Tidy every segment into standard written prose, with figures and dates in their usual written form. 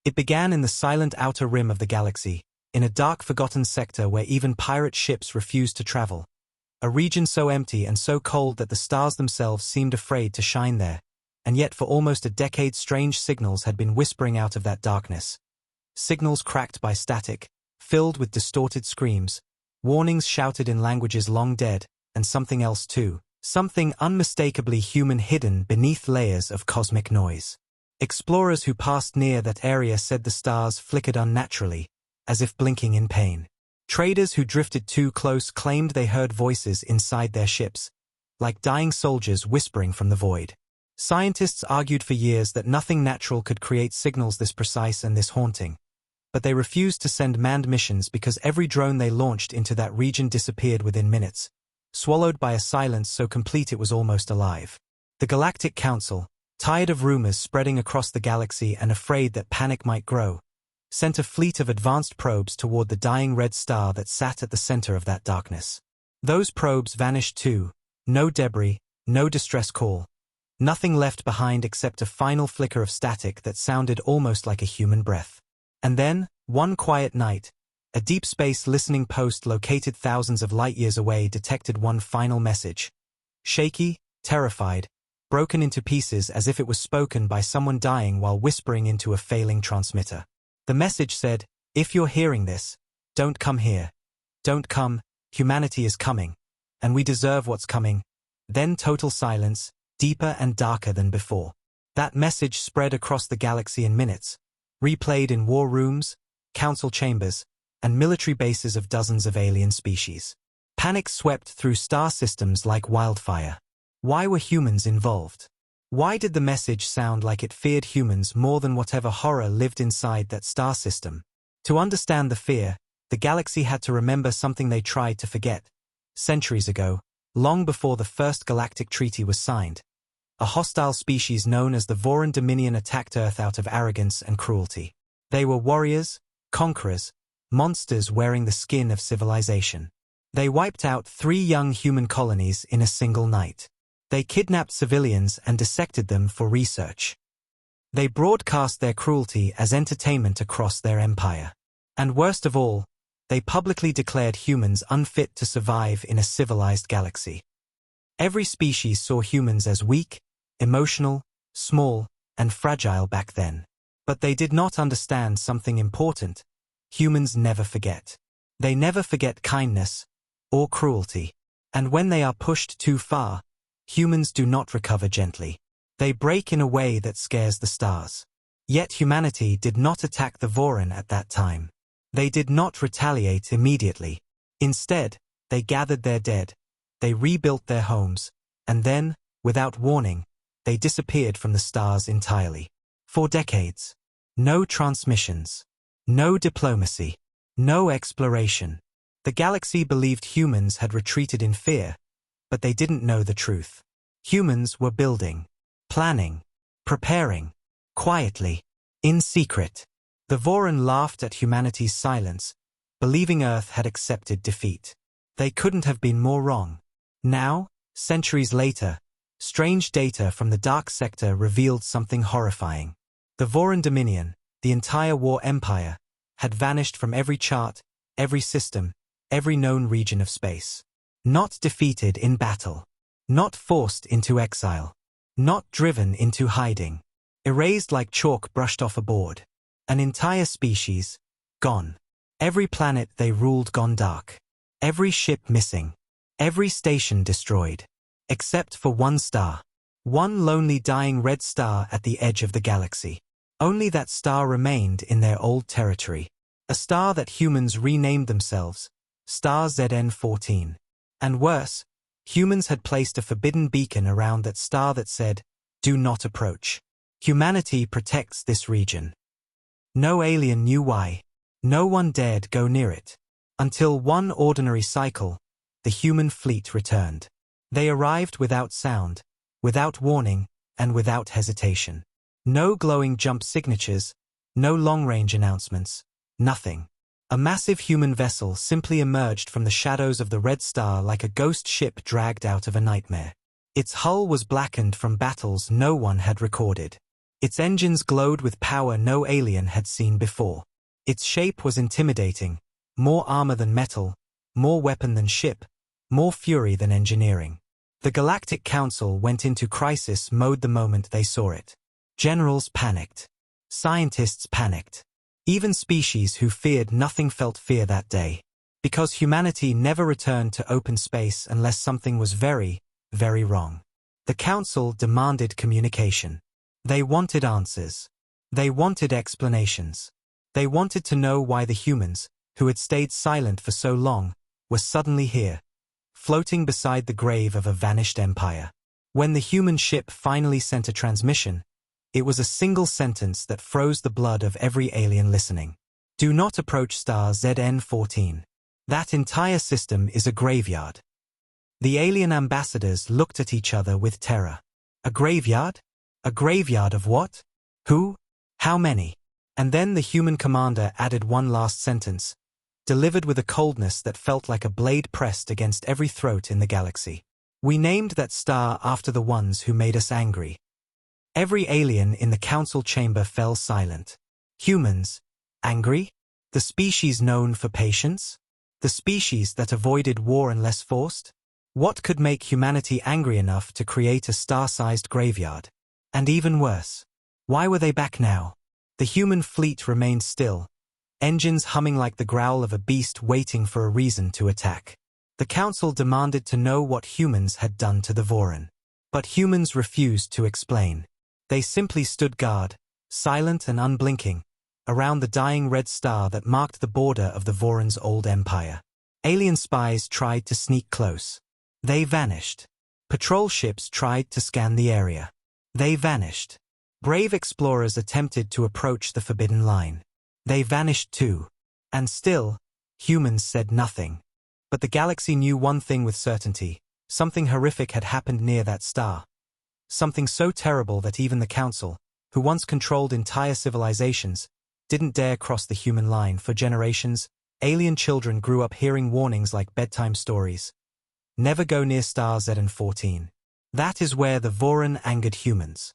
It began in the silent outer rim of the galaxy, in a dark forgotten sector where even pirate ships refused to travel. A region so empty and so cold that the stars themselves seemed afraid to shine there, and yet for almost a decade strange signals had been whispering out of that darkness. Signals cracked by static, filled with distorted screams, warnings shouted in languages long dead, and something else too, something unmistakably human hidden beneath layers of cosmic noise. Explorers who passed near that area said the stars flickered unnaturally, as if blinking in pain. Traders who drifted too close claimed they heard voices inside their ships, like dying soldiers whispering from the void. Scientists argued for years that nothing natural could create signals this precise and this haunting, but they refused to send manned missions because every drone they launched into that region disappeared within minutes, swallowed by a silence so complete it was almost alive. The Galactic Council, tired of rumors spreading across the galaxy and afraid that panic might grow, sent a fleet of advanced probes toward the dying red star that sat at the center of that darkness. Those probes vanished too, no debris, no distress call, nothing left behind except a final flicker of static that sounded almost like a human breath. And then, one quiet night, a deep space listening post located thousands of light-years away detected one final message. Shaky, terrified, broken into pieces as if it was spoken by someone dying while whispering into a failing transmitter. The message said, "If you're hearing this, don't come here. Don't come, humanity is coming, and we deserve what's coming." Then total silence, deeper and darker than before. That message spread across the galaxy in minutes, replayed in war rooms, council chambers, and military bases of dozens of alien species. Panic swept through star systems like wildfire. Why were humans involved? Why did the message sound like it feared humans more than whatever horror lived inside that star system? To understand the fear, the galaxy had to remember something they tried to forget. Centuries ago, long before the first Galactic Treaty was signed, a hostile species known as the Voran Dominion attacked Earth out of arrogance and cruelty. They were warriors, conquerors, monsters wearing the skin of civilization. They wiped out 3 young human colonies in a single night. They kidnapped civilians and dissected them for research. They broadcast their cruelty as entertainment across their empire. And worst of all, they publicly declared humans unfit to survive in a civilized galaxy. Every species saw humans as weak, emotional, small, and fragile back then. But they did not understand something important. Humans never forget. They never forget kindness or cruelty. And when they are pushed too far, humans do not recover gently. They break in a way that scares the stars. Yet humanity did not attack the Voran at that time. They did not retaliate immediately. Instead, they gathered their dead, they rebuilt their homes, and then, without warning, they disappeared from the stars entirely. For decades. No transmissions. No diplomacy. No exploration. The galaxy believed humans had retreated in fear, but they didn't know the truth. Humans were building, planning, preparing, quietly, in secret. The Voran laughed at humanity's silence, believing Earth had accepted defeat. They couldn't have been more wrong. Now, centuries later, strange data from the dark sector revealed something horrifying. The Voran Dominion, the entire war empire, had vanished from every chart, every system, every known region of space. Not defeated in battle. Not forced into exile. Not driven into hiding. Erased like chalk brushed off a board. An entire species, gone. Every planet they ruled gone dark. Every ship missing. Every station destroyed. Except for one star. One lonely dying red star at the edge of the galaxy. Only that star remained in their old territory. A star that humans renamed themselves, Star ZN-14. And worse, humans had placed a forbidden beacon around that star that said, "Do not approach." Humanity protects this region. No alien knew why. No one dared go near it. Until one ordinary cycle, the human fleet returned. They arrived without sound, without warning, and without hesitation. No glowing jump signatures, no long-range announcements, nothing. A massive human vessel simply emerged from the shadows of the red star like a ghost ship dragged out of a nightmare. Its hull was blackened from battles no one had recorded. Its engines glowed with power no alien had seen before. Its shape was intimidating, more armor than metal, more weapon than ship, more fury than engineering. The Galactic Council went into crisis mode the moment they saw it. Generals panicked. Scientists panicked. Even species who feared nothing felt fear that day. Because humanity never returned to open space unless something was very, very wrong. The Council demanded communication. They wanted answers. They wanted explanations. They wanted to know why the humans, who had stayed silent for so long, were suddenly here, floating beside the grave of a vanished empire. When the human ship finally sent a transmission, it was a single sentence that froze the blood of every alien listening. Do not approach star ZN-14. That entire system is a graveyard. The alien ambassadors looked at each other with terror. A graveyard? A graveyard of what? Who? How many? And then the human commander added one last sentence, delivered with a coldness that felt like a blade pressed against every throat in the galaxy. We named that star after the ones who made us angry. Every alien in the council chamber fell silent. Humans? Angry? The species known for patience? The species that avoided war unless forced? What could make humanity angry enough to create a star-sized graveyard? And even worse, why were they back now? The human fleet remained still, engines humming like the growl of a beast waiting for a reason to attack. The council demanded to know what humans had done to the Voran. But humans refused to explain. They simply stood guard, silent and unblinking, around the dying red star that marked the border of the Voran's old empire. Alien spies tried to sneak close. They vanished. Patrol ships tried to scan the area. They vanished. Brave explorers attempted to approach the forbidden line. They vanished too. And still, humans said nothing. But the galaxy knew one thing with certainty. Something horrific had happened near that star. Something so terrible that even the Council, who once controlled entire civilizations, didn't dare cross the human line. For generations, alien children grew up hearing warnings like bedtime stories. Never go near star ZN-14. That is where the Voran angered humans.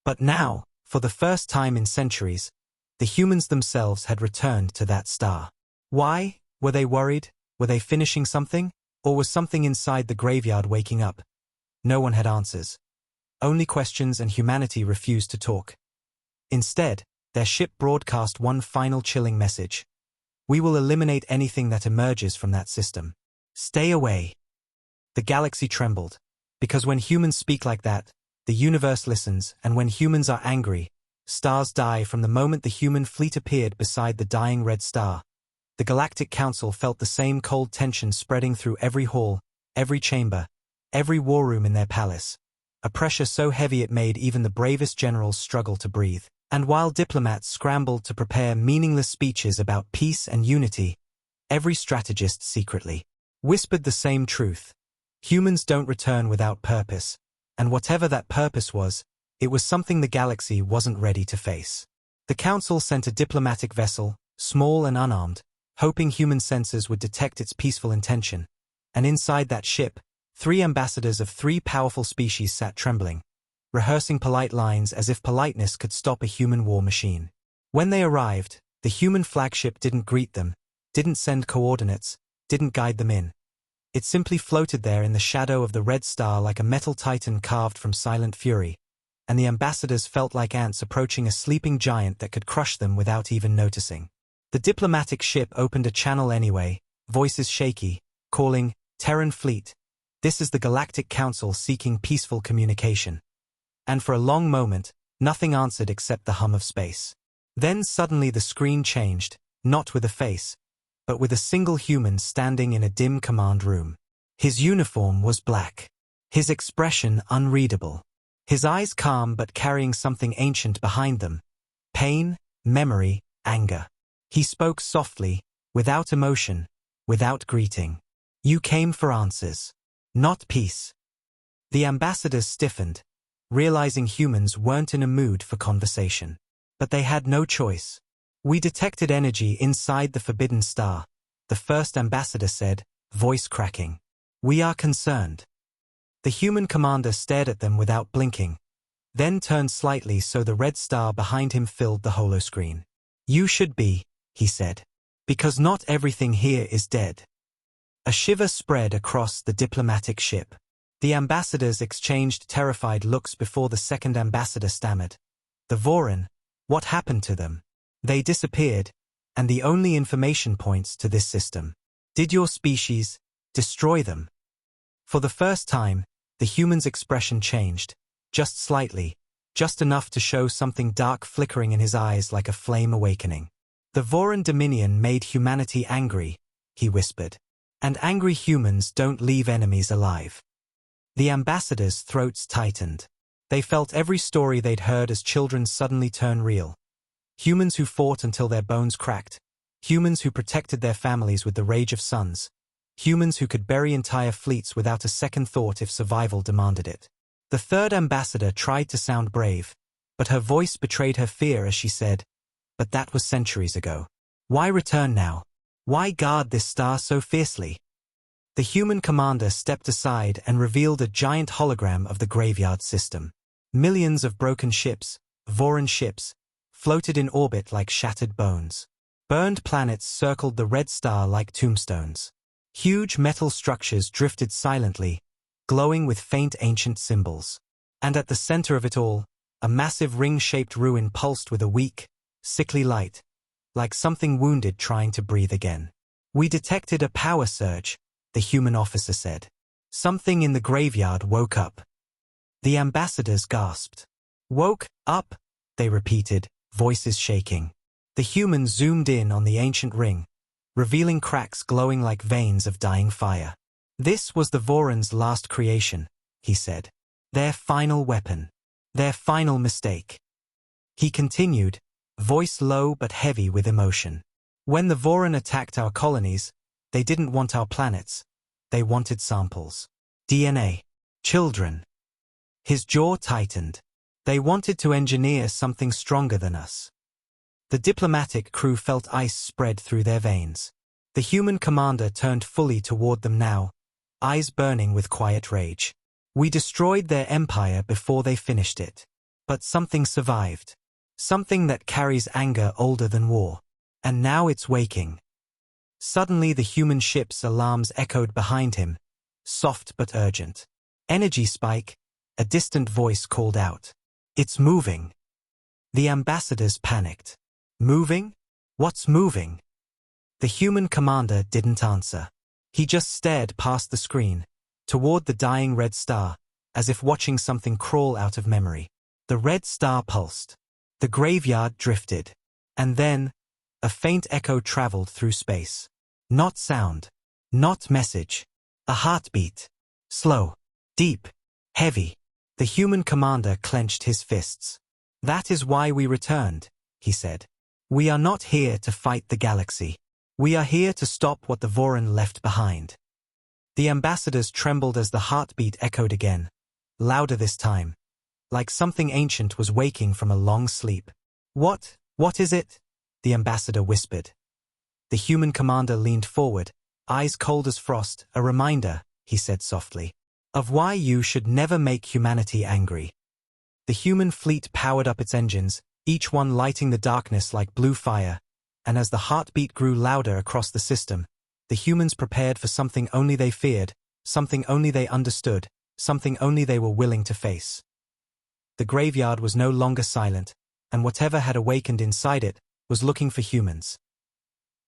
But now, for the first time in centuries, the humans themselves had returned to that star. Why? Were they worried? Were they finishing something? Or was something inside the graveyard waking up? No one had answers. Only questions, and humanity refused to talk. Instead, their ship broadcast one final chilling message. We will eliminate anything that emerges from that system. Stay away. The galaxy trembled. Because when humans speak like that, the universe listens, and when humans are angry, stars die. From the moment the human fleet appeared beside the dying red star, the Galactic Council felt the same cold tension spreading through every hall, every chamber, every war room in their palace. A pressure so heavy it made even the bravest generals struggle to breathe. And while diplomats scrambled to prepare meaningless speeches about peace and unity, every strategist secretly whispered the same truth. Humans don't return without purpose, and whatever that purpose was, it was something the galaxy wasn't ready to face. The Council sent a diplomatic vessel, small and unarmed, hoping human sensors would detect its peaceful intention. And inside that ship, 3 ambassadors of 3 powerful species sat trembling, rehearsing polite lines as if politeness could stop a human war machine. When they arrived, the human flagship didn't greet them, didn't send coordinates, didn't guide them in. It simply floated there in the shadow of the red star like a metal titan carved from silent fury, and the ambassadors felt like ants approaching a sleeping giant that could crush them without even noticing. The diplomatic ship opened a channel anyway, voices shaky, calling, "Terran fleet. This is the Galactic Council seeking peaceful communication." And for a long moment, nothing answered except the hum of space. Then suddenly the screen changed, not with a face, but with a single human standing in a dim command room. His uniform was black. His expression unreadable. His eyes calm but carrying something ancient behind them. Pain, memory, anger. He spoke softly, without emotion, without greeting. "You came for answers, not peace." The ambassadors stiffened, realizing humans weren't in a mood for conversation. But they had no choice. "We detected energy inside the forbidden star," the first ambassador said, voice cracking. "We are concerned." The human commander stared at them without blinking. then turned slightly so the red star behind him filled the holoscreen. "You should be," he said. "Because not everything here is dead." A shiver spread across the diplomatic ship. The ambassadors exchanged terrified looks before the second ambassador stammered. "The Voran, what happened to them?" "They disappeared, and the only information points to this system." "Did your species destroy them?" For the first time, the human's expression changed, just slightly, just enough to show something dark flickering in his eyes like a flame awakening. "The Voran Dominion made humanity angry," he whispered. "And angry humans don't leave enemies alive." The ambassadors' throats tightened. They felt every story they'd heard as children suddenly turn real. Humans who fought until their bones cracked. Humans who protected their families with the rage of suns. Humans who could bury entire fleets without a second thought if survival demanded it. The third ambassador tried to sound brave, but her voice betrayed her fear as she said, "But that was centuries ago. Why return now? Why guard this star so fiercely?" The human commander stepped aside and revealed a giant hologram of the graveyard system. Millions of broken ships, Voran ships, floated in orbit like shattered bones. Burned planets circled the red star like tombstones. Huge metal structures drifted silently, glowing with faint ancient symbols. And at the center of it all, a massive ring-shaped ruin pulsed with a weak, sickly light, like something wounded trying to breathe again. "We detected a power surge," the human officer said. "Something in the graveyard woke up." The ambassadors gasped. "Woke up?" they repeated, voices shaking. The human zoomed in on the ancient ring, revealing cracks glowing like veins of dying fire. "This was the Voran's last creation," he said. "Their final weapon. Their final mistake." He continued, voice low but heavy with emotion. "When the Voran attacked our colonies, they didn't want our planets. They wanted samples. DNA. Children." His jaw tightened. "They wanted to engineer something stronger than us." The diplomatic crew felt ice spread through their veins. The human commander turned fully toward them now, eyes burning with quiet rage. "We destroyed their empire before they finished it. But something survived. Something that carries anger older than war. And now it's waking." Suddenly the human ship's alarms echoed behind him, soft but urgent. "Energy spike," a distant voice called out. "It's moving." The ambassadors panicked. "Moving? What's moving?" The human commander didn't answer. He just stared past the screen, toward the dying red star, as if watching something crawl out of memory. The red star pulsed. The graveyard drifted. And then, a faint echo traveled through space. Not sound. Not message. A heartbeat. Slow. Deep. Heavy. The human commander clenched his fists. "That is why we returned," he said. "We are not here to fight the galaxy. We are here to stop what the Voran left behind." The ambassadors trembled as the heartbeat echoed again, louder this time, like something ancient was waking from a long sleep. What is it?" the ambassador whispered. The human commander leaned forward, eyes cold as frost. "A reminder," he said softly, "of why you should never make humanity angry." The human fleet powered up its engines, each one lighting the darkness like blue fire, and as the heartbeat grew louder across the system, the humans prepared for something only they feared, something only they understood, something only they were willing to face. The graveyard was no longer silent, and whatever had awakened inside it was looking for humans.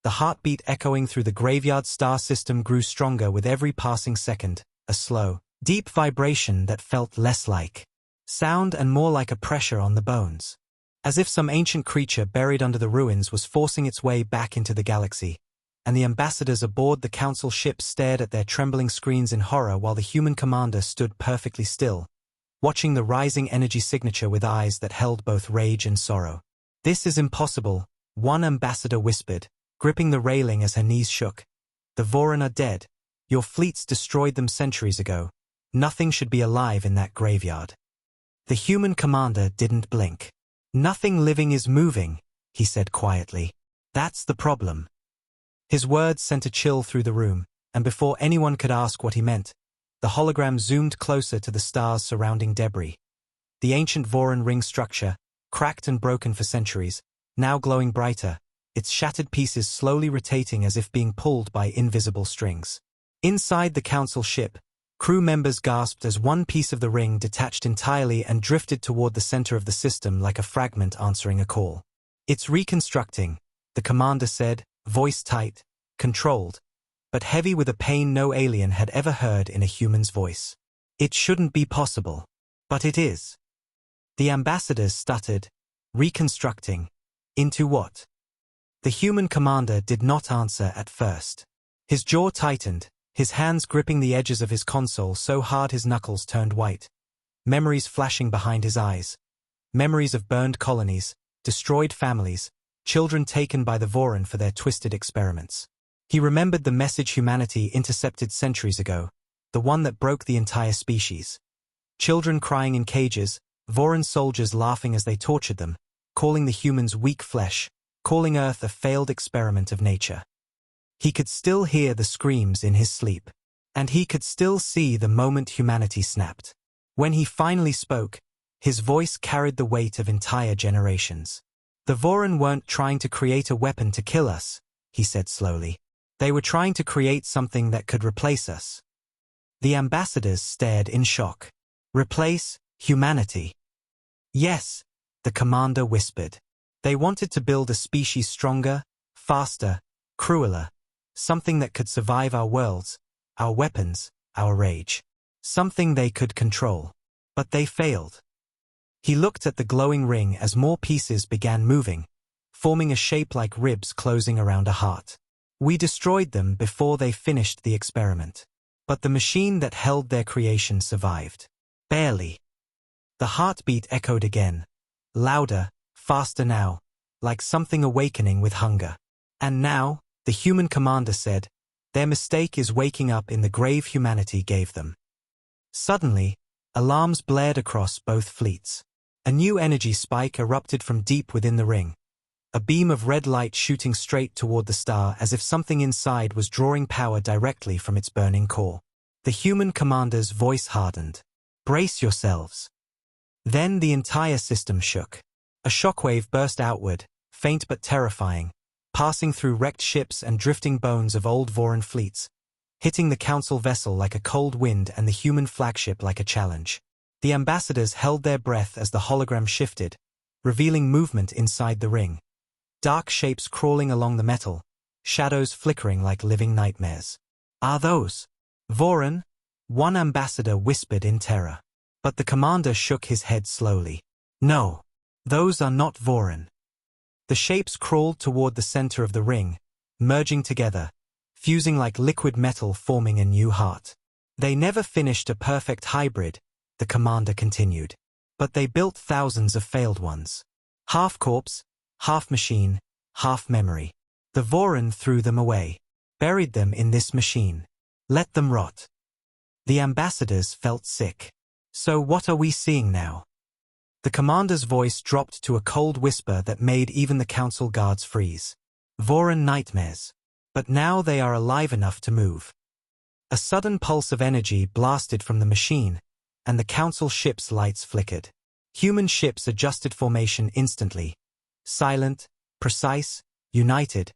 The heartbeat echoing through the graveyard star system grew stronger with every passing second, a slow, deep vibration that felt less like sound and more like a pressure on the bones. As if some ancient creature buried under the ruins was forcing its way back into the galaxy, and the ambassadors aboard the council ship stared at their trembling screens in horror while the human commander stood perfectly still, watching the rising energy signature with eyes that held both rage and sorrow. "This is impossible," one ambassador whispered, gripping the railing as her knees shook. "The Voran are dead. Your fleets destroyed them centuries ago. Nothing should be alive in that graveyard." The human commander didn't blink. "Nothing living is moving," he said quietly. "That's the problem." His words sent a chill through the room, and before anyone could ask what he meant, the hologram zoomed closer to the stars surrounding debris. The ancient Voran ring structure, cracked and broken for centuries, now glowing brighter, its shattered pieces slowly rotating as if being pulled by invisible strings. Inside the council ship, crew members gasped as one piece of the ring detached entirely and drifted toward the center of the system like a fragment answering a call. "It's reconstructing," the commander said, voice tight, controlled, but heavy with a pain no alien had ever heard in a human's voice. "It shouldn't be possible. But it is." The ambassadors stuttered, "Reconstructing? Into what?" The human commander did not answer at first. His jaw tightened, his hands gripping the edges of his console so hard his knuckles turned white. Memories flashing behind his eyes. Memories of burned colonies, destroyed families, children taken by the Voran for their twisted experiments. He remembered the message humanity intercepted centuries ago, the one that broke the entire species. Children crying in cages, Voran soldiers laughing as they tortured them, calling the humans weak flesh, calling Earth a failed experiment of nature. He could still hear the screams in his sleep. And he could still see the moment humanity snapped. When he finally spoke, his voice carried the weight of entire generations. "The Voran weren't trying to create a weapon to kill us," he said slowly. "They were trying to create something that could replace us." The ambassadors stared in shock. "Replace humanity?" "Yes," the commander whispered. "They wanted to build a species stronger, faster, crueler, something that could survive our worlds, our weapons, our rage. Something they could control. But they failed." He looked at the glowing ring as more pieces began moving, forming a shape like ribs closing around a heart. "We destroyed them before they finished the experiment. But the machine that held their creation survived. Barely." The heartbeat echoed again. Louder, faster now, like something awakening with hunger. "And now," the human commander said, "their mistake is waking up in the grave humanity gave them." Suddenly, alarms blared across both fleets. A new energy spike erupted from deep within the ring. A beam of red light shooting straight toward the star as if something inside was drawing power directly from its burning core. The human commander's voice hardened. "Brace yourselves." Then the entire system shook. A shockwave burst outward, faint but terrifying, passing through wrecked ships and drifting bones of old Voran fleets, hitting the council vessel like a cold wind and the human flagship like a challenge. The ambassadors held their breath as the hologram shifted, revealing movement inside the ring. Dark shapes crawling along the metal, shadows flickering like living nightmares. "Are those Voran?" one ambassador whispered in terror. But the commander shook his head slowly. "No, those are not Voran." The shapes crawled toward the center of the ring, merging together, fusing like liquid metal forming a new heart. "They never finished a perfect hybrid," the commander continued. "But they built thousands of failed ones. Half corpse, half machine, half memory. The Voran threw them away, buried them in this machine. Let them rot." The ambassadors felt sick. "So what are we seeing now?" The commander's voice dropped to a cold whisper that made even the council guards freeze. "Voran nightmares. But now they are alive enough to move." A sudden pulse of energy blasted from the machine, and the council ship's lights flickered. Human ships adjusted formation instantly. Silent, precise, united,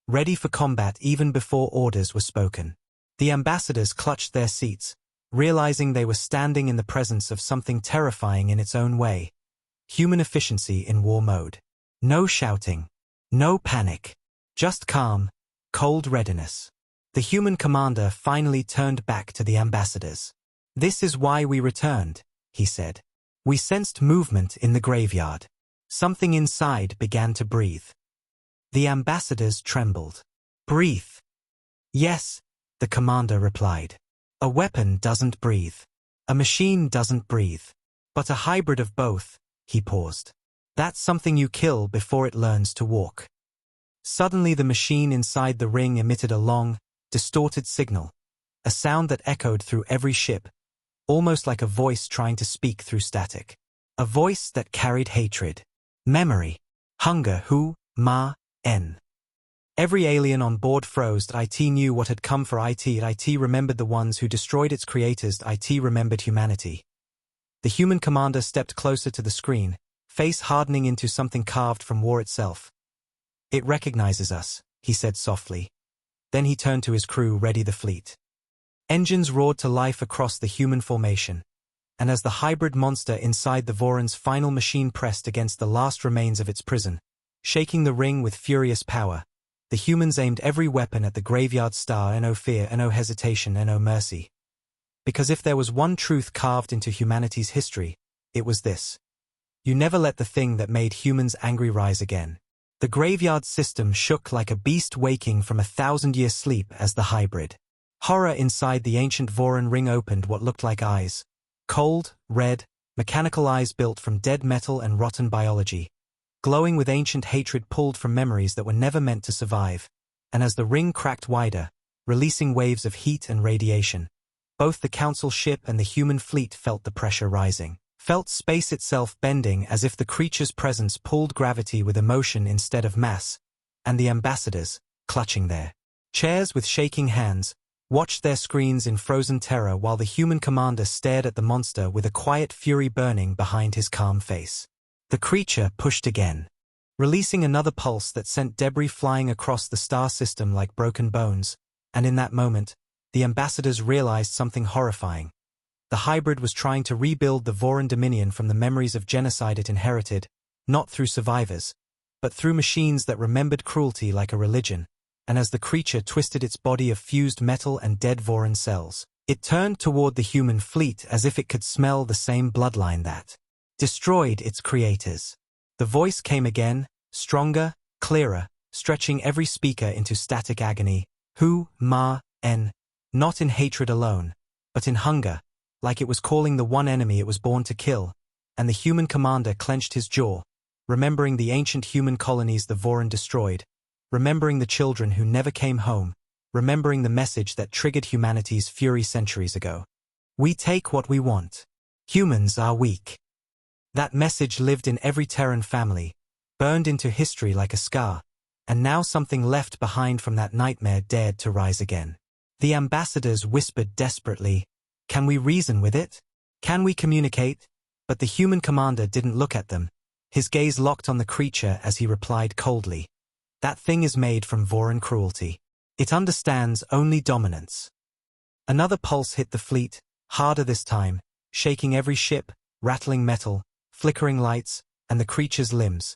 ready for combat even before orders were spoken. The ambassadors clutched their seats, realizing they were standing in the presence of something terrifying in its own way. Human efficiency in war mode. No shouting. No panic. Just calm, cold readiness. The human commander finally turned back to the ambassadors. "This is why we returned," he said. "We sensed movement in the graveyard. Something inside began to breathe." The ambassadors trembled. "Breathe?" "Yes," the commander replied. "A weapon doesn't breathe. A machine doesn't breathe. But a hybrid of both," he paused. "That's something you kill before it learns to walk." Suddenly the machine inside the ring emitted a long, distorted signal, a sound that echoed through every ship, almost like a voice trying to speak through static. A voice that carried hatred, memory, hunger, N. Every alien on board froze. IT knew what had come for IT. IT remembered the ones who destroyed its creators. IT remembered humanity. The human commander stepped closer to the screen, face hardening into something carved from war itself. "It recognizes us," he said softly. Then he turned to his crew, ready the fleet. Engines roared to life across the human formation, and as the hybrid monster inside the Voron's final machine pressed against the last remains of its prison, shaking the ring with furious power, the humans aimed every weapon at the graveyard star, and no fear, and no hesitation, and no mercy. Because if there was one truth carved into humanity's history, it was this: you never let the thing that made humans angry rise again. The graveyard system shook like a beast waking from a 1,000-year sleep as the hybrid horror inside the ancient Voron ring opened what looked like eyes. Cold, red, mechanical eyes built from dead metal and rotten biology, glowing with ancient hatred pulled from memories that were never meant to survive. And as the ring cracked wider, releasing waves of heat and radiation, both the council ship and the human fleet felt the pressure rising, felt space itself bending as if the creature's presence pulled gravity with emotion instead of mass, and the ambassadors, clutching their chairs with shaking hands, watched their screens in frozen terror while the human commander stared at the monster with a quiet fury burning behind his calm face. The creature pushed again, releasing another pulse that sent debris flying across the star system like broken bones, and in that moment, the ambassadors realized something horrifying. The hybrid was trying to rebuild the Voron Dominion from the memories of genocide it inherited, not through survivors, but through machines that remembered cruelty like a religion. And as the creature twisted its body of fused metal and dead Voron cells, it turned toward the human fleet as if it could smell the same bloodline that destroyed its creators. The voice came again, stronger, clearer, stretching every speaker into static agony. Hu, ma, en. Not in hatred alone, but in hunger, like it was calling the one enemy it was born to kill. And the human commander clenched his jaw, remembering the ancient human colonies the Voron destroyed, remembering the children who never came home, remembering the message that triggered humanity's fury centuries ago. We take what we want. Humans are weak. That message lived in every Terran family, burned into history like a scar, and now something left behind from that nightmare dared to rise again. The ambassadors whispered desperately, "Can we reason with it? Can we communicate?" But the human commander didn't look at them, his gaze locked on the creature as he replied coldly, "That thing is made from Voron cruelty. It understands only dominance." Another pulse hit the fleet, harder this time, shaking every ship, rattling metal, flickering lights, and the creature's limbs,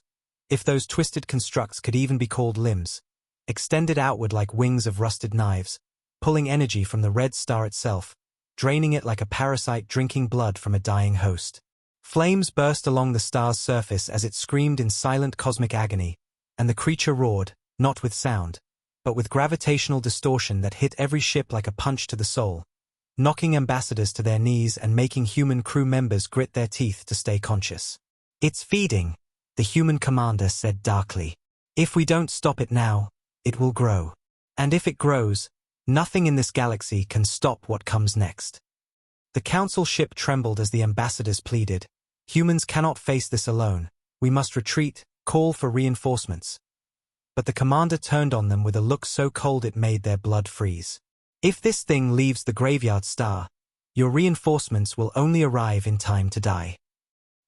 if those twisted constructs could even be called limbs, extended outward like wings of rusted knives, pulling energy from the red star itself, draining it like a parasite drinking blood from a dying host. Flames burst along the star's surface as it screamed in silent cosmic agony, and the creature roared, not with sound, but with gravitational distortion that hit every ship like a punch to the soul, knocking ambassadors to their knees and making human crew members grit their teeth to stay conscious. "It's feeding," the human commander said darkly. "If we don't stop it now, it will grow. And if it grows, nothing in this galaxy can stop what comes next." The council ship trembled as the ambassadors pleaded, "Humans cannot face this alone. We must retreat, call for reinforcements." But the commander turned on them with a look so cold it made their blood freeze. "If this thing leaves the graveyard star, your reinforcements will only arrive in time to die."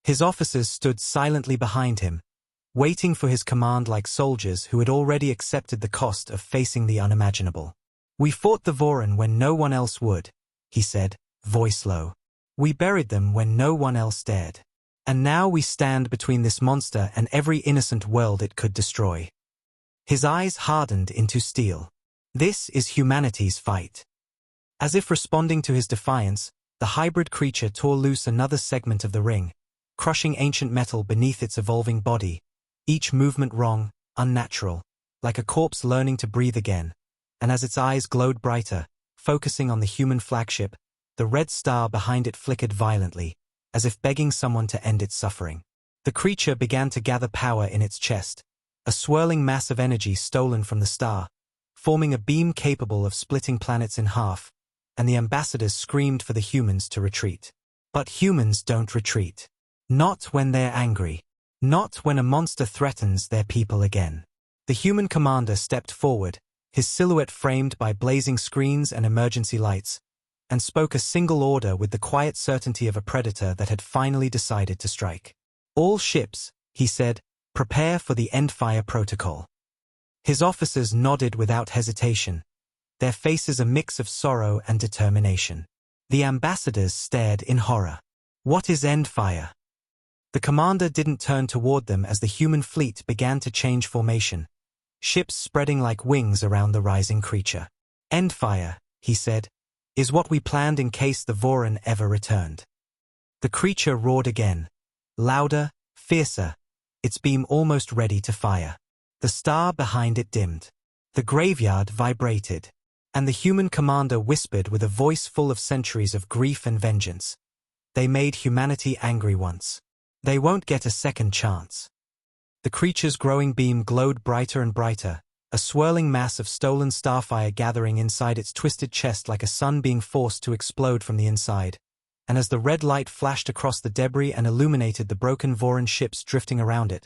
His officers stood silently behind him, waiting for his command like soldiers who had already accepted the cost of facing the unimaginable. "We fought the Voron when no one else would," he said, voice low. "We buried them when no one else dared. And now we stand between this monster and every innocent world it could destroy." His eyes hardened into steel. "This is humanity's fight." As if responding to his defiance, the hybrid creature tore loose another segment of the ring, crushing ancient metal beneath its evolving body, each movement wrong, unnatural, like a corpse learning to breathe again. And as its eyes glowed brighter, focusing on the human flagship, the red star behind it flickered violently, as if begging someone to end its suffering. The creature began to gather power in its chest, a swirling mass of energy stolen from the star, forming a beam capable of splitting planets in half, and the ambassadors screamed for the humans to retreat. But humans don't retreat. Not when they're angry. Not when a monster threatens their people again. The human commander stepped forward, his silhouette framed by blazing screens and emergency lights, and spoke a single order with the quiet certainty of a predator that had finally decided to strike. "All ships," he said, "prepare for the endfire protocol." His officers nodded without hesitation, their faces a mix of sorrow and determination. The ambassadors stared in horror. "What is endfire?" The commander didn't turn toward them as the human fleet began to change formation, ships spreading like wings around the rising creature. "Endfire," he said, "is what we planned in case the Voran ever returned." The creature roared again, louder, fiercer, its beam almost ready to fire. The star behind it dimmed. The graveyard vibrated, and the human commander whispered with a voice full of centuries of grief and vengeance. "They made humanity angry once. They won't get a second chance." The creature's growing beam glowed brighter and brighter, a swirling mass of stolen starfire gathering inside its twisted chest like a sun being forced to explode from the inside. And as the red light flashed across the debris and illuminated the broken Voran ships drifting around it,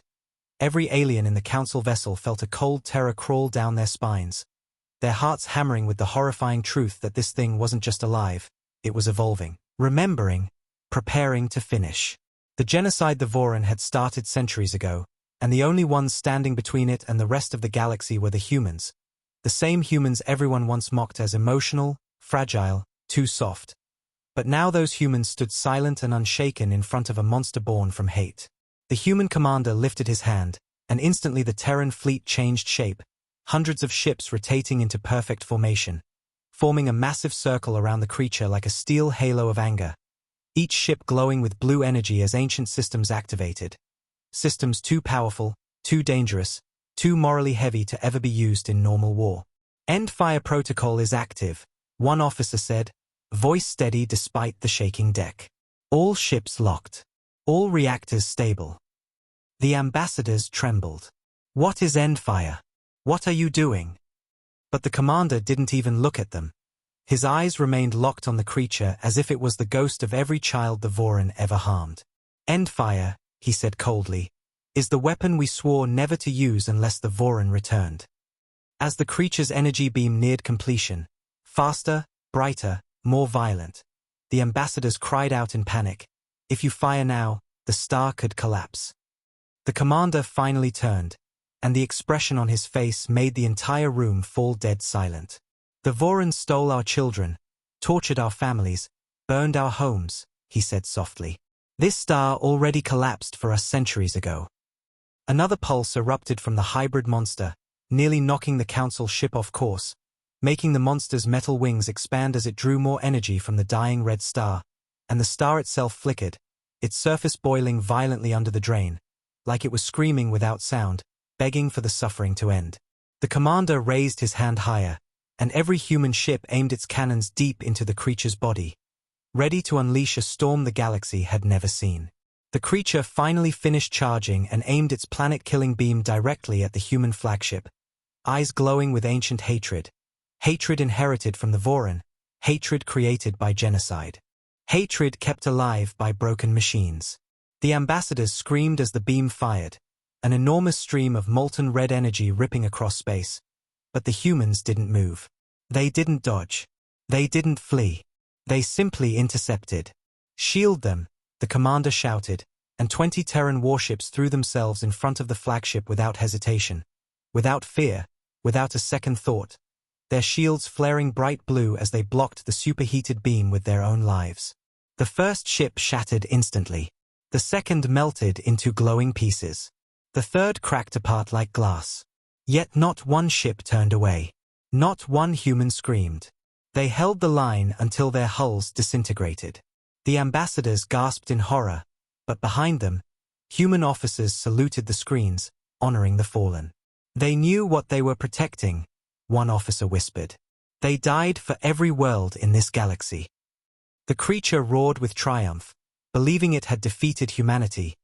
every alien in the council vessel felt a cold terror crawl down their spines, their hearts hammering with the horrifying truth that this thing wasn't just alive, it was evolving, remembering, preparing to finish. The genocide the Voran had started centuries ago, and the only ones standing between it and the rest of the galaxy were the humans. The same humans everyone once mocked as emotional, fragile, too soft. But now those humans stood silent and unshaken in front of a monster born from hate. The human commander lifted his hand, and instantly the Terran fleet changed shape, hundreds of ships rotating into perfect formation, forming a massive circle around the creature like a steel halo of anger. Each ship glowing with blue energy as ancient systems activated. Systems too powerful, too dangerous, too morally heavy to ever be used in normal war. "Endfire protocol is active," one officer said, voice steady despite the shaking deck. "All ships locked. All reactors stable." The ambassadors trembled. "What is endfire? What are you doing?" But the commander didn't even look at them. His eyes remained locked on the creature as if it was the ghost of every child the Voran ever harmed. "Endfire," he said coldly, "is the weapon we swore never to use unless the Voran returned." As the creature's energy beam neared completion, faster, brighter, more violent, the ambassadors cried out in panic, "If you fire now, the star could collapse." The commander finally turned, and the expression on his face made the entire room fall dead silent. "The Voran stole our children, tortured our families, burned our homes," he said softly. "This star already collapsed for us centuries ago." Another pulse erupted from the hybrid monster, nearly knocking the council ship off course, making the monster's metal wings expand as it drew more energy from the dying red star, and the star itself flickered, its surface boiling violently under the drain, like it was screaming without sound, begging for the suffering to end. The commander raised his hand higher, and every human ship aimed its cannons deep into the creature's body, ready to unleash a storm the galaxy had never seen. The creature finally finished charging and aimed its planet-killing beam directly at the human flagship, eyes glowing with ancient hatred. Hatred inherited from the Voran, hatred created by genocide. Hatred kept alive by broken machines. The ambassadors screamed as the beam fired, an enormous stream of molten red energy ripping across space. But the humans didn't move. They didn't dodge. They didn't flee. They simply intercepted. "Shield them," the commander shouted, and 20 Terran warships threw themselves in front of the flagship without hesitation, without fear, without a second thought, their shields flaring bright blue as they blocked the superheated beam with their own lives. The first ship shattered instantly. The second melted into glowing pieces. The third cracked apart like glass. Yet not one ship turned away. Not one human screamed. They held the line until their hulls disintegrated. The ambassadors gasped in horror, but behind them, human officers saluted the screens, honoring the fallen. "They knew what they were protecting," one officer whispered. "They died for every world in this galaxy." The creature roared with triumph, believing it had defeated humanity,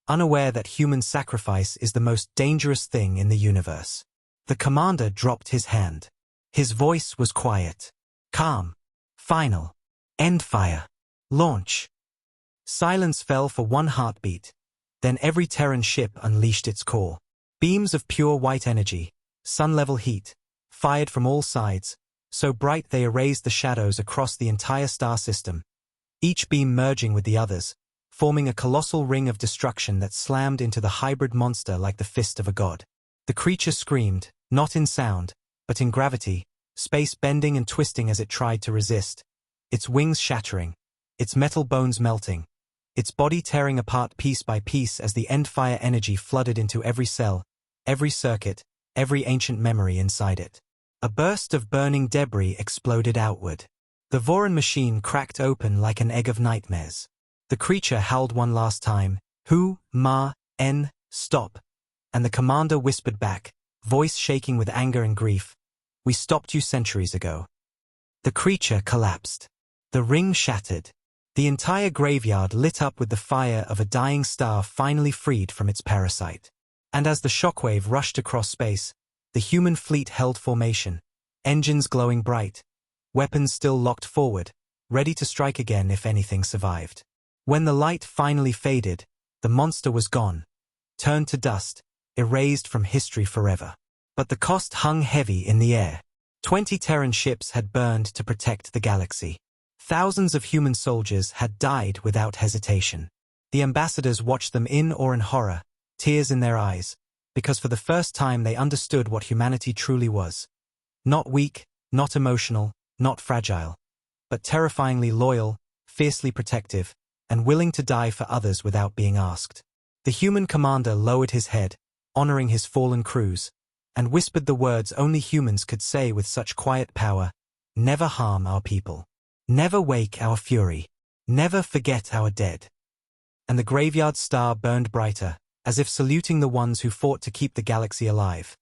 unaware that human sacrifice is the most dangerous thing in the universe. The commander dropped his hand. His voice was quiet, calm, final. "Endfire. Launch." Silence fell for one heartbeat, then every Terran ship unleashed its core. Beams of pure white energy, sun-level heat, fired from all sides, so bright they erased the shadows across the entire star system, each beam merging with the others, forming a colossal ring of destruction that slammed into the hybrid monster like the fist of a god. The creature screamed, not in sound, but in gravity, space bending and twisting as it tried to resist, its wings shattering, its metal bones melting, its body tearing apart piece by piece as the endfire energy flooded into every cell, every circuit, every ancient memory inside it. A burst of burning debris exploded outward. The Voron machine cracked open like an egg of nightmares. The creature howled one last time, "Hu, Ma, En, stop," and the commander whispered back, voice shaking with anger and grief, "We stopped you centuries ago." The creature collapsed. The ring shattered. The entire graveyard lit up with the fire of a dying star finally freed from its parasite. And as the shockwave rushed across space, the human fleet held formation, engines glowing bright, weapons still locked forward, ready to strike again if anything survived. When the light finally faded, the monster was gone, turned to dust, erased from history forever. But the cost hung heavy in the air. 20 Terran ships had burned to protect the galaxy. Thousands of human soldiers had died without hesitation. The ambassadors watched them in awe and horror, tears in their eyes, because for the first time they understood what humanity truly was. Not weak, not emotional, not fragile, but terrifyingly loyal, fiercely protective, and willing to die for others without being asked. The human commander lowered his head, honoring his fallen crews, and whispered the words only humans could say with such quiet power: "Never harm our people. Never wake our fury. Never forget our dead." And the graveyard star burned brighter, as if saluting the ones who fought to keep the galaxy alive.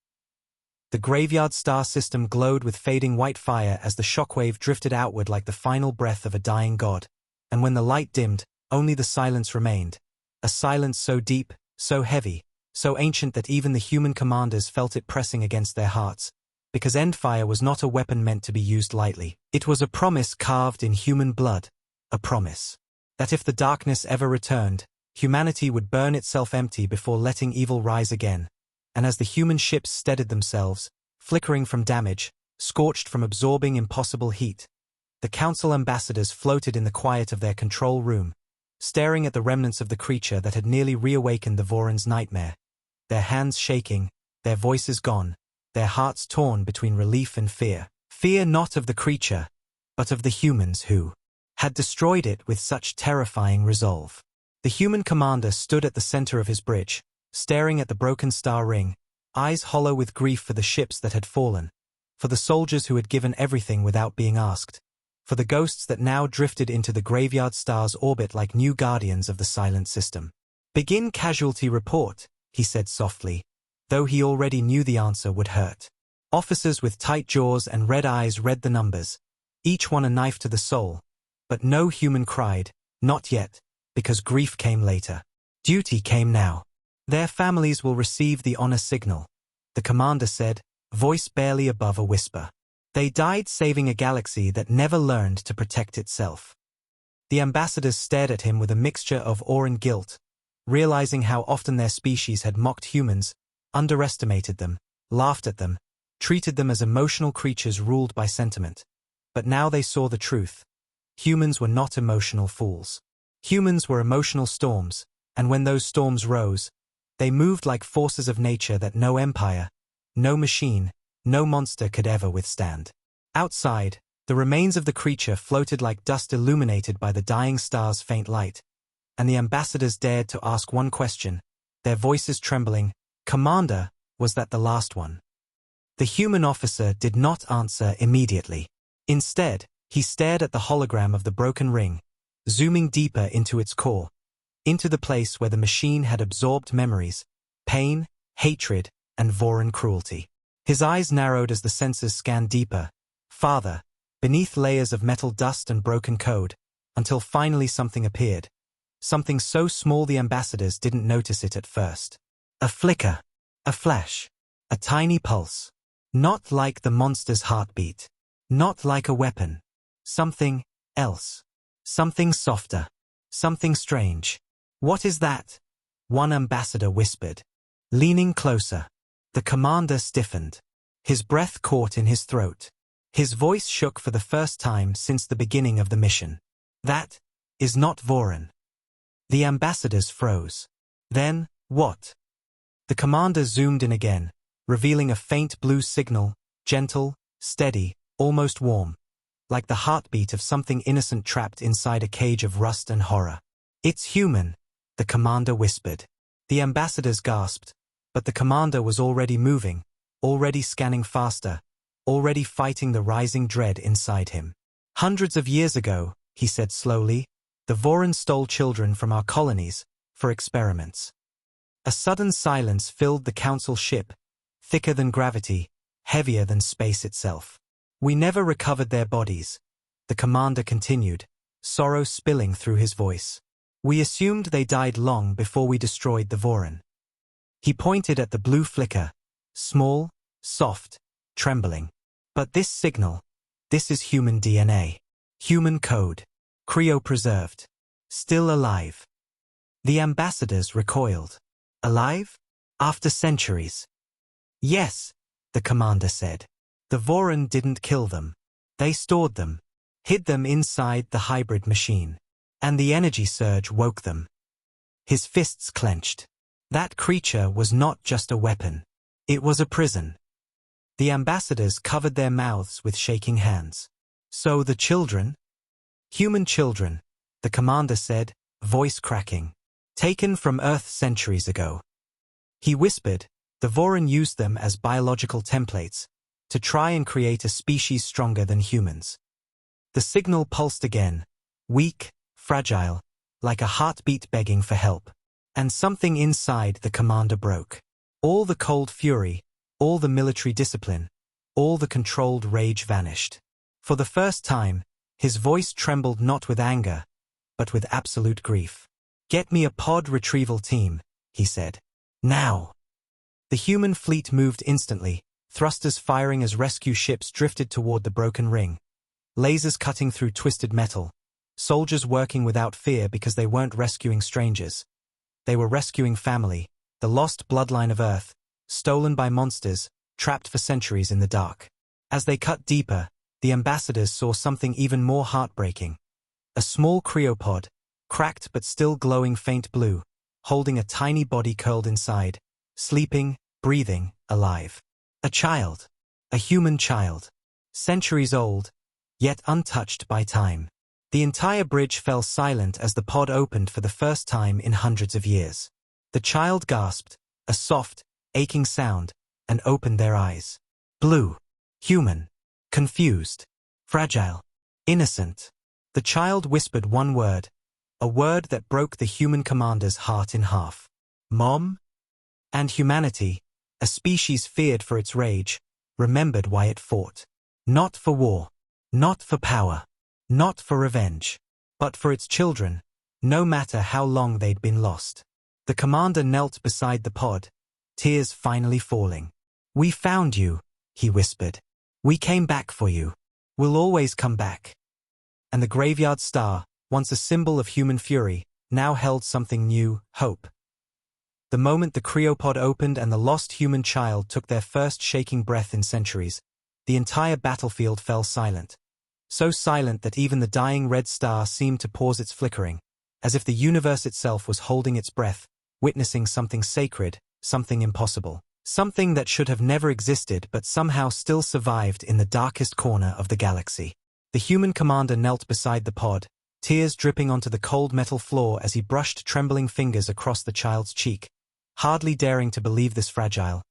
The graveyard star system glowed with fading white fire as the shockwave drifted outward like the final breath of a dying god, and when the light dimmed, only the silence remained, a silence so deep, so heavy, so ancient that even the human commanders felt it pressing against their hearts, because endfire was not a weapon meant to be used lightly. It was a promise carved in human blood, a promise that if the darkness ever returned, humanity would burn itself empty before letting evil rise again. And as the human ships steadied themselves, flickering from damage, scorched from absorbing impossible heat, the council ambassadors floated in the quiet of their control room, staring at the remnants of the creature that had nearly reawakened the Voron's nightmare, their hands shaking, their voices gone, their hearts torn between relief and fear. Fear not of the creature, but of the humans who had destroyed it with such terrifying resolve. The human commander stood at the center of his bridge, staring at the broken star ring, eyes hollow with grief for the ships that had fallen, for the soldiers who had given everything without being asked, for the ghosts that now drifted into the graveyard star's orbit like new guardians of the silent system. "Begin casualty report," he said softly, though he already knew the answer would hurt. Officers with tight jaws and red eyes read the numbers, each one a knife to the soul, but no human cried, not yet, because grief came later. Duty came now. "Their families will receive the honor signal," the commander said, voice barely above a whisper. "They died saving a galaxy that never learned to protect itself." The ambassadors stared at him with a mixture of awe and guilt, realizing how often their species had mocked humans, underestimated them, laughed at them, treated them as emotional creatures ruled by sentiment. But now they saw the truth. Humans were not emotional fools. Humans were emotional storms, and when those storms rose, they moved like forces of nature that no empire, no machine, no monster could ever withstand. Outside, the remains of the creature floated like dust illuminated by the dying star's faint light, and the ambassadors dared to ask one question, their voices trembling: "Commander, was that the last one?" The human officer did not answer immediately. Instead, he stared at the hologram of the broken ring, zooming deeper into its core, into the place where the machine had absorbed memories, pain, hatred, and Voron cruelty. His eyes narrowed as the sensors scanned deeper, farther, beneath layers of metal dust and broken code, until finally something appeared. Something so small the ambassadors didn't notice it at first. A flicker, a flash, a tiny pulse. Not like the monster's heartbeat. Not like a weapon. Something else. Something softer. Something strange. "What is that?" one ambassador whispered. Leaning closer, the commander stiffened. His breath caught in his throat. His voice shook for the first time since the beginning of the mission. That is not Voron. The ambassadors froze. Then, what? The commander zoomed in again, revealing a faint blue signal, gentle, steady, almost warm, like the heartbeat of something innocent trapped inside a cage of rust and horror. It's human, the commander whispered. The ambassadors gasped, but the commander was already moving, already scanning faster, already fighting the rising dread inside him. Hundreds of years ago, he said slowly, the Voron stole children from our colonies, for experiments. A sudden silence filled the council ship, thicker than gravity, heavier than space itself. We never recovered their bodies, the commander continued, sorrow spilling through his voice. We assumed they died long before we destroyed the Voron. He pointed at the blue flicker, small, soft, trembling. But this signal, this is human DNA. Human code. Cryopreserved. Still alive. The ambassadors recoiled. Alive? After centuries. Yes, the commander said. The Voron didn't kill them. They stored them, hid them inside the hybrid machine. And the energy surge woke them. His fists clenched. That creature was not just a weapon. It was a prison. The ambassadors covered their mouths with shaking hands. So the children? Human children, the commander said, voice cracking. Taken from Earth centuries ago. He whispered, the Voron used them as biological templates, to try and create a species stronger than humans. The signal pulsed again, weak, fragile, like a heartbeat begging for help. And something inside the commander broke. All the cold fury, all the military discipline, all the controlled rage vanished. For the first time, his voice trembled not with anger, but with absolute grief. Get me a pod retrieval team, he said. Now. The human fleet moved instantly, thrusters firing as rescue ships drifted toward the broken ring. Lasers cutting through twisted metal. Soldiers working without fear because they weren't rescuing strangers. They were rescuing family, the lost bloodline of Earth, stolen by monsters, trapped for centuries in the dark. As they cut deeper, the ambassadors saw something even more heartbreaking. A small cryopod, cracked but still glowing faint blue, holding a tiny body curled inside, sleeping, breathing, alive. A child. A human child. Centuries old, yet untouched by time. The entire bridge fell silent as the pod opened for the first time in hundreds of years. The child gasped, a soft, aching sound, and opened their eyes. Blue. Human. Confused. Fragile. Innocent. The child whispered one word, a word that broke the human commander's heart in half. Mom? And humanity, a species feared for its rage, remembered why it fought. Not for war. Not for power. Not for revenge. But for its children, no matter how long they'd been lost. The commander knelt beside the pod, tears finally falling. We found you, he whispered. We came back for you. We'll always come back. And the graveyard star, once a symbol of human fury, now held something new, hope. The moment the cryopod opened and the lost human child took their first shaking breath in centuries, the entire battlefield fell silent. So silent that even the dying red star seemed to pause its flickering, as if the universe itself was holding its breath, witnessing something sacred, something impossible, something that should have never existed but somehow still survived in the darkest corner of the galaxy. The human commander knelt beside the pod, tears dripping onto the cold metal floor as he brushed trembling fingers across the child's cheek, hardly daring to believe this fragile,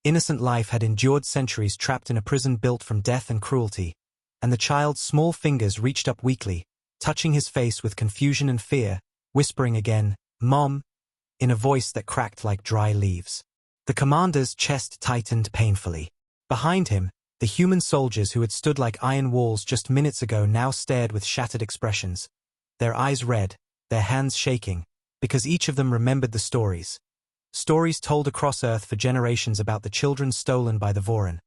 innocent life had endured centuries trapped in a prison built from death and cruelty. And the child's small fingers reached up weakly, touching his face with confusion and fear, whispering again, Mom, in a voice that cracked like dry leaves. The commander's chest tightened painfully. Behind him, the human soldiers who had stood like iron walls just minutes ago now stared with shattered expressions, their eyes red, their hands shaking, because each of them remembered the stories. Stories told across Earth for generations about the children stolen by the Voron.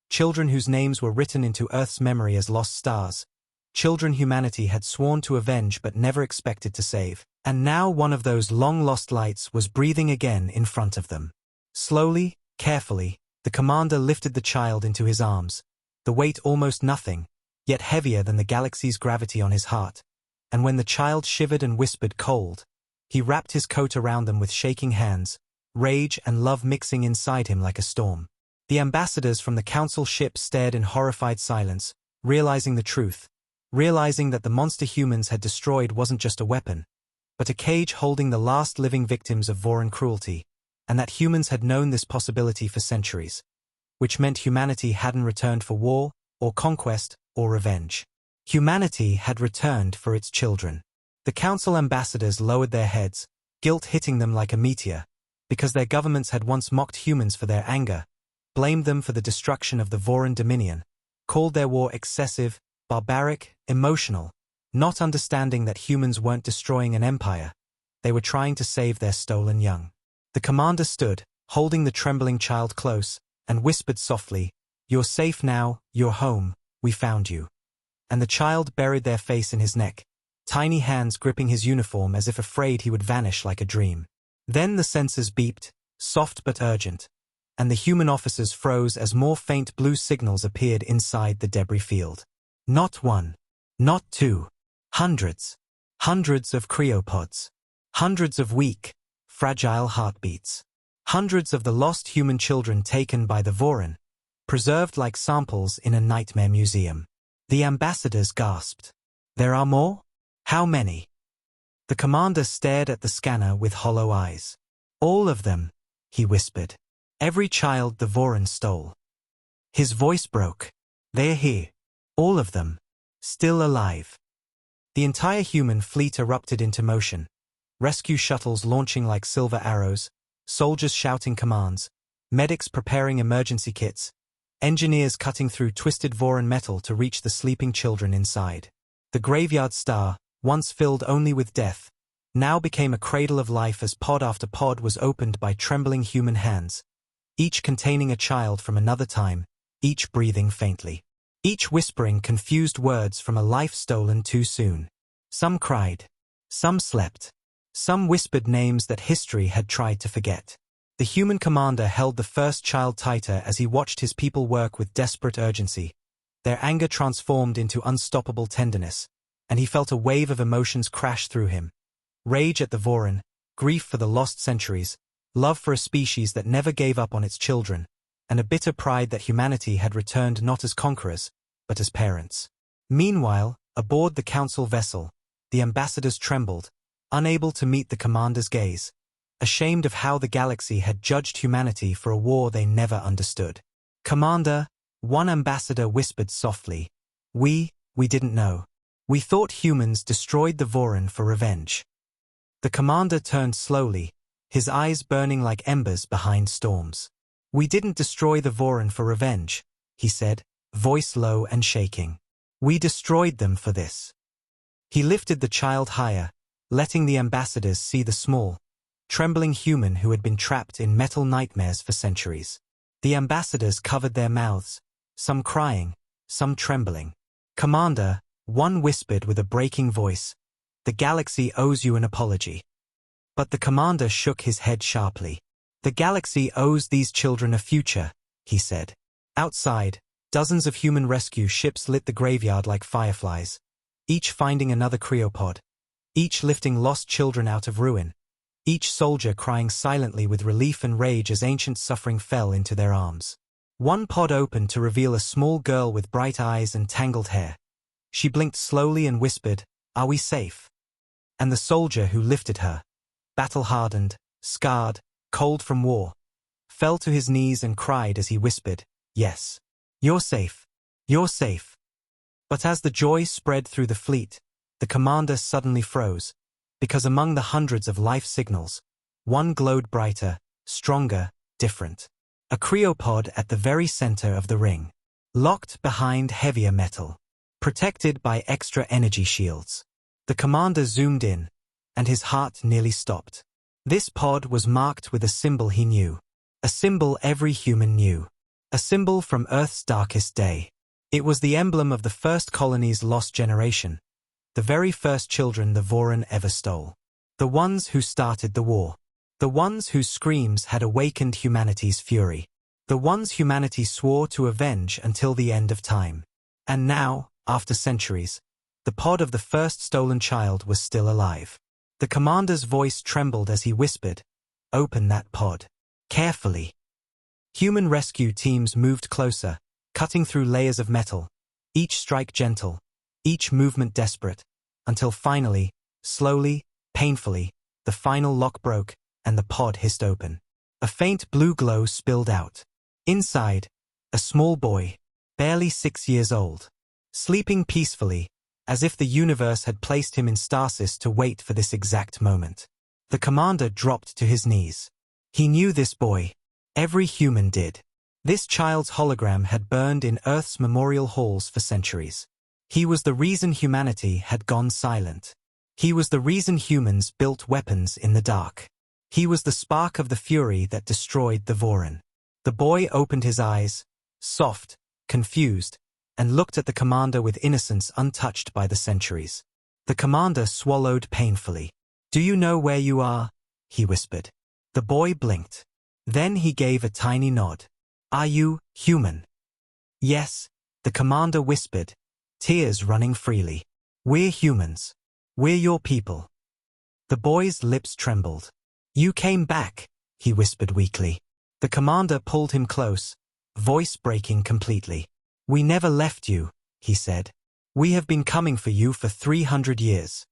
Children whose names were written into Earth's memory as lost stars. Children humanity had sworn to avenge but never expected to save. And now one of those long-lost lights was breathing again in front of them. Slowly, carefully, the commander lifted the child into his arms, the weight almost nothing, yet heavier than the galaxy's gravity on his heart. And when the child shivered and whispered cold, he wrapped his coat around them with shaking hands, rage and love mixing inside him like a storm. The ambassadors from the council ship stared in horrified silence, realizing the truth, realizing that the monster humans had destroyed wasn't just a weapon, but a cage holding the last living victims of Voran cruelty, and that humans had known this possibility for centuries, which meant humanity hadn't returned for war, or conquest, or revenge. Humanity had returned for its children. The council ambassadors lowered their heads, guilt hitting them like a meteor, because their governments had once mocked humans for their anger, blamed them for the destruction of the Voran dominion, called their war excessive, barbaric, emotional, not understanding that humans weren't destroying an empire, they were trying to save their stolen young. The commander stood, holding the trembling child close, and whispered softly, "You're safe now, you're home, we found you." And the child buried their face in his neck, tiny hands gripping his uniform as if afraid he would vanish like a dream. Then the sensors beeped, soft but urgent, and the human officers froze as more faint blue signals appeared inside the debris field. Not one, not two, hundreds, hundreds of cryopods, hundreds of weak, fragile heartbeats, hundreds of the lost human children taken by the Voran, preserved like samples in a nightmare museum. The ambassadors gasped. "There are more? How many?" The commander stared at the scanner with hollow eyes. "All of them," he whispered. "Every child the Voran stole." His voice broke. "They're here. All of them. Still alive." The entire human fleet erupted into motion. Rescue shuttles launching like silver arrows, soldiers shouting commands, medics preparing emergency kits, engineers cutting through twisted Voran metal to reach the sleeping children inside. The graveyard star, once filled only with death, now became a cradle of life as pod after pod was opened by trembling human hands, each containing a child from another time, each breathing faintly, each whispering confused words from a life stolen too soon. Some cried. Some slept. Some whispered names that history had tried to forget. The human commander held the first child tighter as he watched his people work with desperate urgency. Their anger transformed into unstoppable tenderness, and he felt a wave of emotions crash through him. Rage at the Voran, grief for the lost centuries, love for a species that never gave up on its children, and a bitter pride that humanity had returned not as conquerors, but as parents. Meanwhile, aboard the council vessel, the ambassadors trembled, unable to meet the commander's gaze, ashamed of how the galaxy had judged humanity for a war they never understood. "Commander," one ambassador whispered softly, we didn't know. We thought humans destroyed the Voran for revenge." The commander turned slowly, his eyes burning like embers behind storms. "We didn't destroy the Voran for revenge," he said, voice low and shaking. "We destroyed them for this." He lifted the child higher, letting the ambassadors see the small, trembling human who had been trapped in metal nightmares for centuries. The ambassadors covered their mouths, some crying, some trembling. "Commander," one whispered with a breaking voice, "the galaxy owes you an apology." But the commander shook his head sharply. "The galaxy owes these children a future," he said. Outside, dozens of human rescue ships lit the graveyard like fireflies, each finding another cryopod, each lifting lost children out of ruin, each soldier crying silently with relief and rage as ancient suffering fell into their arms. One pod opened to reveal a small girl with bright eyes and tangled hair. She blinked slowly and whispered, "Are we safe?" And the soldier who lifted her, battle-hardened, scarred, cold from war, fell to his knees and cried as he whispered, "Yes. You're safe. You're safe." But as the joy spread through the fleet, the commander suddenly froze, because among the hundreds of life signals, one glowed brighter, stronger, different. A cryopod at the very center of the ring, locked behind heavier metal, protected by extra energy shields. The commander zoomed in, and his heart nearly stopped. This pod was marked with a symbol he knew, a symbol every human knew, a symbol from Earth's darkest day. It was the emblem of the first colony's lost generation, the very first children the Voran ever stole, the ones who started the war, the ones whose screams had awakened humanity's fury, The ones humanity swore to avenge until the end of time. And now, after centuries, the pod of the first stolen child was still alive. The commander's voice trembled as he whispered, "Open that pod. Carefully." Human rescue teams moved closer, cutting through layers of metal, each strike gentle, each movement desperate, until finally, slowly, painfully, the final lock broke and the pod hissed open. A faint blue glow spilled out. Inside, a small boy, barely 6 years old, sleeping peacefully, as if the universe had placed him in stasis to wait for this exact moment. The commander dropped to his knees. He knew this boy. Every human did. This child's hologram had burned in Earth's memorial halls for centuries. He was the reason humanity had gone silent. He was the reason humans built weapons in the dark. He was the spark of the fury that destroyed the Voran. The boy opened his eyes, soft, confused, and looked at the commander with innocence untouched by the centuries. The commander swallowed painfully. "Do you know where you are?" he whispered. The boy blinked. Then he gave a tiny nod. "Are you human?" "Yes," the commander whispered, tears running freely. "We're humans. We're your people." The boy's lips trembled. "You came back," he whispered weakly. The commander pulled him close, voice breaking completely. "We never left you," he said. "We have been coming for you for 300 years.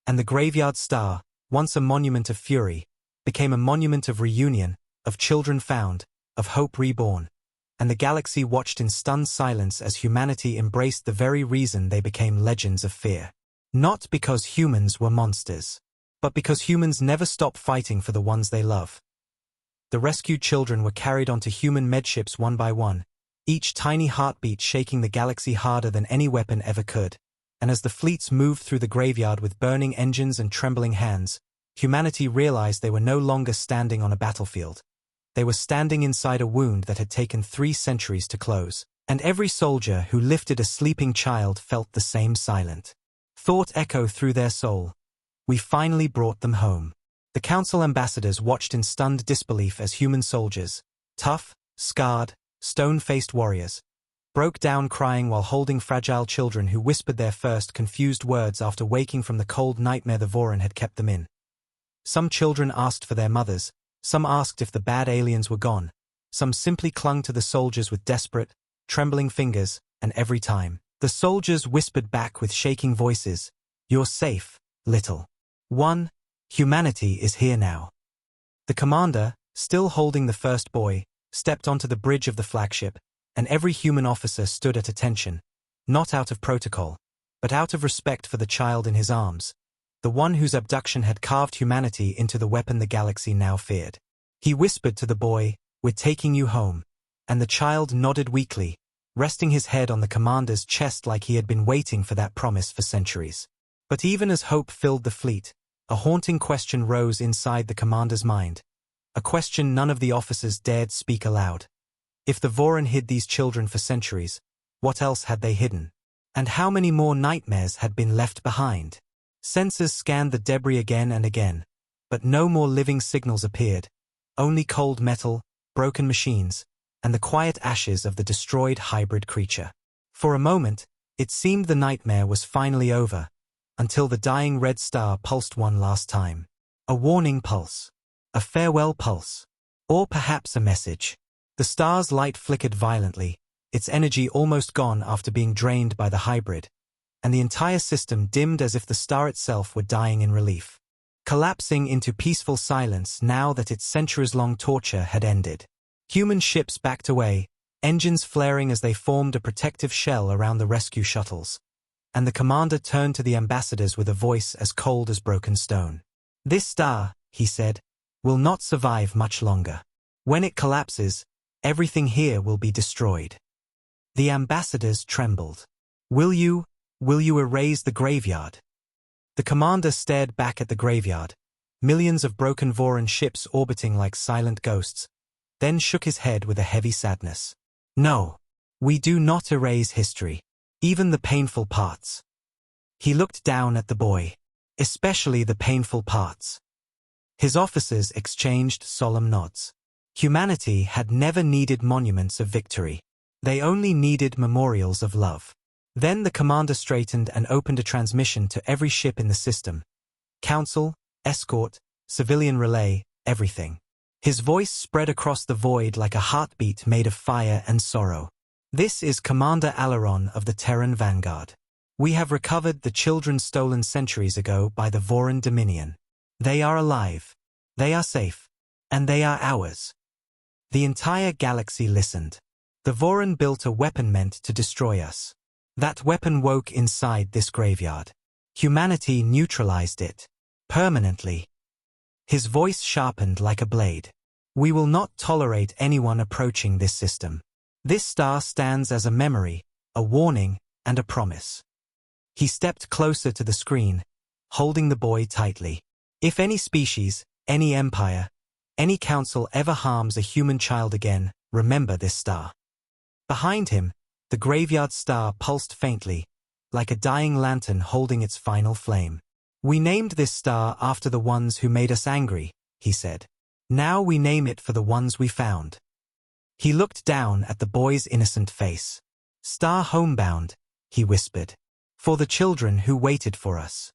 And the graveyard star, once a monument of fury, became a monument of reunion, of children found, of hope reborn. And the galaxy watched in stunned silence as humanity embraced the very reason they became legends of fear. Not because humans were monsters, but because humans never stop fighting for the ones they love." The rescued children were carried onto human medships one by one, each tiny heartbeat shaking the galaxy harder than any weapon ever could. And as the fleets moved through the graveyard with burning engines and trembling hands, humanity realized they were no longer standing on a battlefield. They were standing inside a wound that had taken 3 centuries to close. And every soldier who lifted a sleeping child felt the same silent thought echo through their soul. "We finally brought them home." The council ambassadors watched in stunned disbelief as human soldiers, tough, scarred, stone-faced warriors, broke down crying while holding fragile children who whispered their first confused words after waking from the cold nightmare the Voran had kept them in. Some children asked for their mothers, some asked if the bad aliens were gone, some simply clung to the soldiers with desperate, trembling fingers, and every time, the soldiers whispered back with shaking voices, "You're safe, little one. Humanity is here now." The commander, still holding the first boy, stepped onto the bridge of the flagship, and every human officer stood at attention, not out of protocol, but out of respect for the child in his arms, the one whose abduction had carved humanity into the weapon the galaxy now feared. He whispered to the boy, "We're taking you home," and the child nodded weakly, resting his head on the commander's chest like he had been waiting for that promise for centuries. But even as hope filled the fleet, a haunting question rose inside the commander's mind, a question none of the officers dared speak aloud. If the Voran hid these children for centuries, what else had they hidden? And how many more nightmares had been left behind? Sensors scanned the debris again and again, but no more living signals appeared, only cold metal, broken machines, and the quiet ashes of the destroyed hybrid creature. For a moment, it seemed the nightmare was finally over, until the dying red star pulsed one last time. A warning pulse. A farewell pulse. Or perhaps a message. The star's light flickered violently, its energy almost gone after being drained by the hybrid, and the entire system dimmed as if the star itself were dying in relief, collapsing into peaceful silence now that its centuries-long torture had ended. Human ships backed away, engines flaring as they formed a protective shell around the rescue shuttles. And the commander turned to the ambassadors with a voice as cold as broken stone. "This star," he said, "will not survive much longer. When it collapses, everything here will be destroyed." The ambassadors trembled. Will you erase the graveyard?" The commander stared back at the graveyard, millions of broken Voran ships orbiting like silent ghosts, then shook his head with a heavy sadness. "No, we do not erase history. Even the painful parts." He looked down at the boy. "Especially the painful parts." His officers exchanged solemn nods. Humanity had never needed monuments of victory. They only needed memorials of love. Then the commander straightened and opened a transmission to every ship in the system. Council, escort, civilian relay, everything. His voice spread across the void like a heartbeat made of fire and sorrow. This is Commander Alaron of the Terran Vanguard. We have recovered the children stolen centuries ago by the Voran Dominion. They are alive. They are safe. And they are ours. The entire galaxy listened. The Voran built a weapon meant to destroy us. That weapon woke inside this graveyard. Humanity neutralized it. Permanently. His voice sharpened like a blade. We will not tolerate anyone approaching this system. This star stands as a memory, a warning, and a promise. He stepped closer to the screen, holding the boy tightly. If any species, any empire, any council ever harms a human child again, remember this star. Behind him, the graveyard star pulsed faintly, like a dying lantern holding its final flame. We named this star after the ones who made us angry, he said. Now we name it for the ones we found. He looked down at the boy's innocent face. Star homebound, he whispered. For the children who waited for us.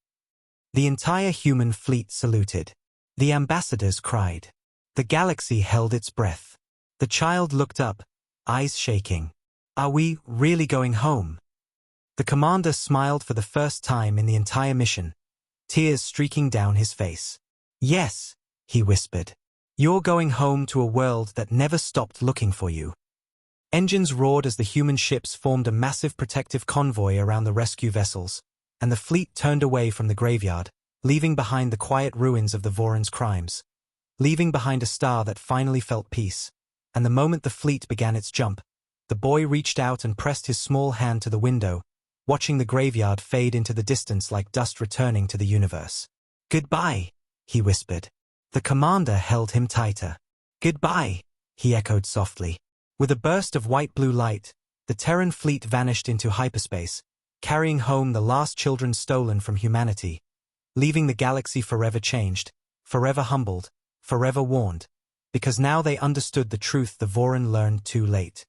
The entire human fleet saluted. The ambassadors cried. The galaxy held its breath. The child looked up, eyes shaking. Are we really going home? The commander smiled for the first time in the entire mission, tears streaking down his face. Yes, he whispered. You're going home to a world that never stopped looking for you. Engines roared as the human ships formed a massive protective convoy around the rescue vessels, and the fleet turned away from the graveyard, leaving behind the quiet ruins of the Voran's crimes. Leaving behind a star that finally felt peace. And the moment the fleet began its jump, the boy reached out and pressed his small hand to the window, watching the graveyard fade into the distance like dust returning to the universe. Goodbye, he whispered. The commander held him tighter. Goodbye, he echoed softly. With a burst of white-blue light, the Terran fleet vanished into hyperspace, carrying home the last children stolen from humanity, leaving the galaxy forever changed, forever humbled, forever warned, because now they understood the truth the Voran learned too late.